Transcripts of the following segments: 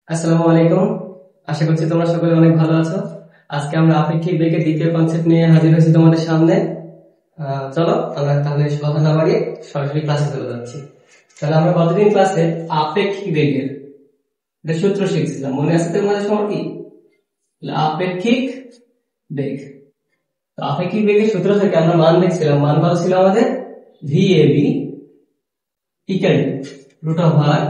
আসসালামু আলাইকুম। আশা করছি তোমরা সকলে অনেক ভালো আছো। আজকে আমরা আপেক্ষিক বেগের দ্বিতীয় কনসেপ্ট নিয়ে হাজির হয়েছি তোমাদের সামনে। চলো আমরা তাহলে কথা না বাড়িয়ে সরাসরি ক্লাসে চলে যাচ্ছি। তাহলে আমরা গতদিন ক্লাসে আপেক্ষিক বেগের সূত্র শিখছিলাম, মনে আছে তোমাদের সময় কি? আপেক্ষিক বেগ। আপেক্ষিক বেগের সূত্র থেকে আমরা মান দেখছিলাম, মান কত ছিল আমাদের? VAB equal to √r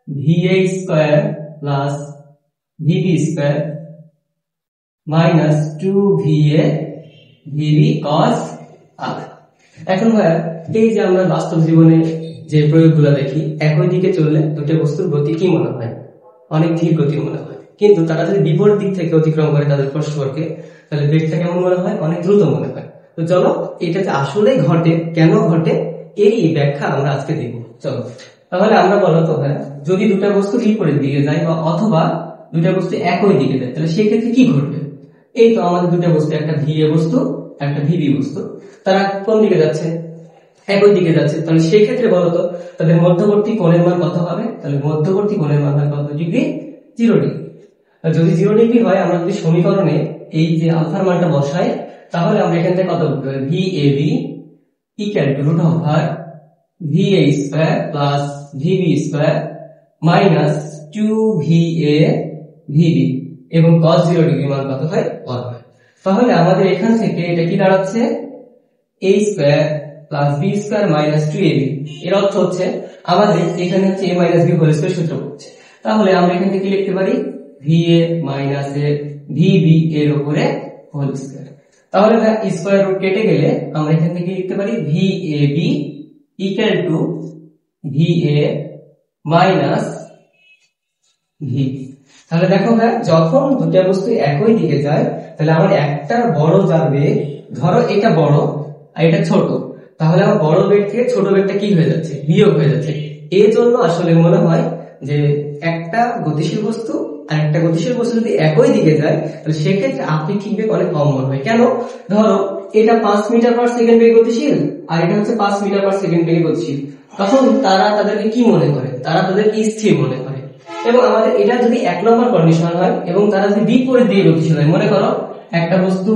VA square plus VB square minus 2VA VB cos r। এখন ভাইয়া এই যে আমরা বাস্তব জীবনে যে প্রয়োগগুলো দেখি, একই দিকে চললে দুটো বস্তুর গতি কি মনে হয়? অনেক ধীর গতি মনে হয়। কিন্তু তারা যদি বিপরীত দিক থেকে অতিক্রম করে তাদের পরস্পরকে, তাহলে বেগটা কেমন মনে হয়? অনেক দ্রুত মনে হয়। তো চলো এটাতে আসলেই ঘটে, কেন ঘটে এই ব্যাখ্যা আমরা আজকে দিব। চলো তাহলে আমরা বলো তো ভাইয়া, যদি দুটা বস্তু বিপরীত দিকে যায় বা অথবা দুটা বস্তু একই দিকে যায়, তাহলে সেক্ষেত্রে কি ঘটবে? এই তো আমাদের দুটা বস্তু, একটা VA বস্তু একটা VB বস্তু, তারা কোন দিকে যাচ্ছে? একই দিকে যাচ্ছে। তাহলে সেই ক্ষেত্রে বলতো তাদের মধ্যবর্তী কোণের মান কত হবে? তাহলে মধ্যবর্তী কোণের মান হয় কত ডিগ্রি? 0 ডিগ্রি। যদি 0 ডিগ্রি হয়, আমরা যদি সমীকরণে এই যে আলফার মানটা বসাই, তাহলে আমরা এখান থেকে কত বলতে পারি? VAB equal to √r VA square plus VB square minus 2VA VB এবং cos 0 ডিগ্রি মান কত হয়? 1 হয়। তাহলে আমাদের এখান থেকে এটা কি দাঁড়াচ্ছে? A square plus B square minus 2AB। এর অর্থ হচ্ছে আমাদের এখানে হচ্ছে A minus B whole square সূত্র পড়ছে। তাহলে আমরা এখান থেকে লিখতে পারি VA মাইনাস VB এর উপরে হোল স্কয়ার। তাহলে স্কয়ার রুট কেটে গেলে আমরা এখান থেকে লিখতে পারি VAB equal to VA minus VB। তাহলে দেখো ভাই, যখন দুটা বস্তু একই দিকে যায়, তাহলে আমার একটা বড় যাবে, ধরো এটা বড় আর এটা ছোট, তাহলে আমার বড় বেগ থেকে ছোট বেগটা কি হয়ে যাচ্ছে? বিয়োগ হয়ে যাচ্ছে। এই জন্য আসলে মনে হয় যে একটা গতিশীল বস্তু আর একটা গতিশীল বস্তু যদি একই দিকে যায়, তাহলে সেক্ষেত্রে আপেক্ষিক বেগ অনেক কম মনে হয়। কেন? ধরো এটা 5 মিটার পার সেকেন্ড বেগে গতিশীল আর এটা হচ্ছে 5 মিটার পার সেকেন্ড বেগে গতিশীল, তখন তারা তাদেরকে কি মনে করে? তারা তাদেরকে স্থির মনে করে। এবং আমাদের এটা যদি 1 নম্বর কন্ডিশন হয় এবং তারা যদি বিপরীত দিকে গতিশীল হয়, মনে করো একটা বস্তু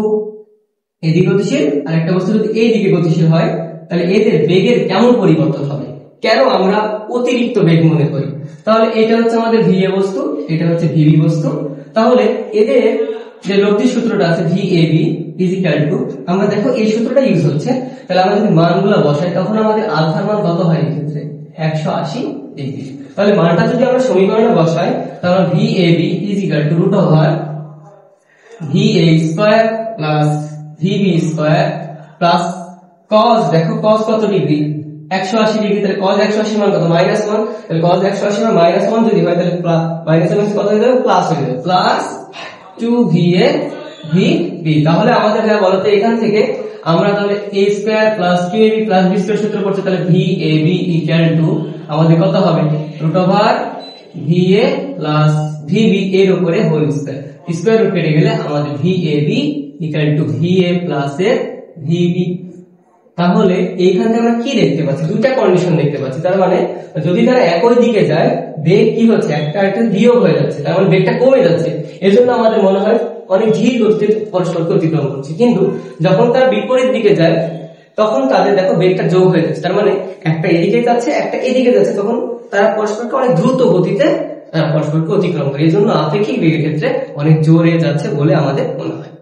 এদিকে গতিশীল আর একটা বস্তু যদি এই দিকে গতিশীল হয়, তাহলে এদের বেগের কেমন পরিবর্তন হবে? কেন আমরা অতিরিক্ত বেগ মনে করি? তাহলে এটা হচ্ছে আমাদের VA বস্তু, এটা হচ্ছে VB বস্তু। তাহলে এদের যে লব্ধি সূত্রটা আছে VAB ইজ ইকুয়াল টু, আমরা দেখো এই সূত্রটা ইউজ হচ্ছে। তাহলে আমরা যদি মানগুলো বসাই, তখন আমাদের আলফার মান কত হয়? এই ক্ষেত্রে 180 ডিগ্রি। তাহলে মানটা যদি আমরা সমীকরণে বসাই, তাহলে VAB is equal to √r VA square plus VB square plus cos, দেখো cos কত ডিগ্রি? 180 ডিগ্রি। তাহলে cos 180 মান কত? -1। তাহলে cos 180 মান -1 যদি হয়, তাহলে মাইনাস কত হয়ে যাবে? প্লাস হয়ে যাবে, প্লাস 2VA VB। তাহলে আমাদের যা বলতে এখান থেকে আমরা তাহলে a square plus 2ab plus b square সূত্র পড়ছে। তাহলে VAB ইকুয়াল টু আমাদের কত হবে? √r VA প্লাস VB এর উপরে হোল স্কয়ার। স্কয়ার রুট কেটে গেলে আমাদের VAB equal to VA plus VB। তাহলে এইখানে আমরা কি দেখতে পাচ্ছি? দুইটা কন্ডিশন দেখতে পাচ্ছি। তার মানে যদি তারা একই দিকে যায়, বেগ কি হচ্ছে? একটা একটা বিয়োগ হয়ে যাচ্ছে, তার মানে বেগটা কমে যাচ্ছে। এজন্য আমাদের মনে হয় অনেক ধীর গতিতে পরস্পরকে অতিক্রম করছে। কিন্তু যখন তারা বিপরীত দিকে যায়, তখন তাদের দেখো বেগটা যোগ হয়ে যাচ্ছে। তার মানে একটা এদিকে যাচ্ছে, একটা এদিকে যাচ্ছে, তখন তারা পরস্পরকে অনেক দ্রুত গতিতে পরস্পরকে অতিক্রম করে। এই জন্য আপেক্ষিক বেগের ক্ষেত্রে অনেক জোরে যাচ্ছে বলে আমাদের মনে হয়।